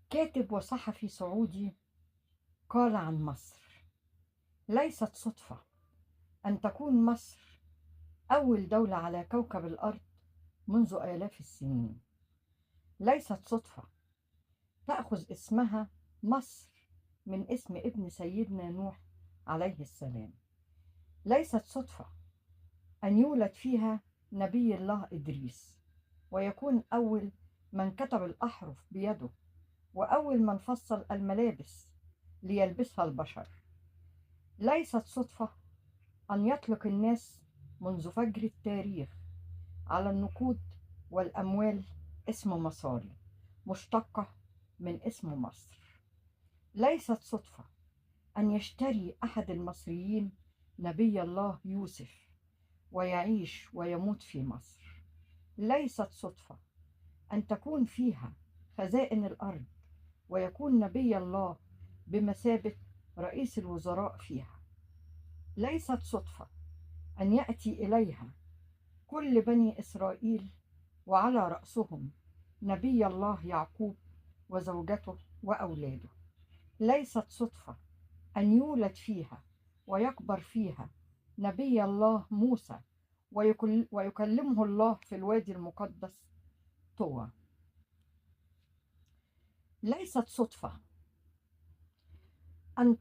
كاتب وصحفي سعودي قال عن مصر: ليست صدفة أن تكون مصر أول دولة على كوكب الأرض منذ آلاف السنين. ليست صدفة تأخذ اسمها مصر من اسم ابن سيدنا نوح عليه السلام. ليست صدفة أن يولد فيها نبي الله إدريس ويكون أول من كتب الأحرف بيده وأول من فصل الملابس ليلبسها البشر. ليست صدفة أن يطلق الناس منذ فجر التاريخ على النقود والأموال اسم مصاري مشتقة من اسم مصر. ليست صدفة أن يشتري أحد المصريين نبي الله يوسف ويعيش ويموت في مصر. ليست صدفة أن تكون فيها خزائن الأرض ويكون نبي الله بمثابة رئيس الوزراء فيها. ليست صدفة أن يأتي إليها كل بني إسرائيل وعلى رأسهم نبي الله يعقوب وزوجته وأولاده. ليست صدفة أن يولد فيها ويكبر فيها نبي الله موسى ويكلمه الله في الوادي المقدس طوى. ليست صدفة أن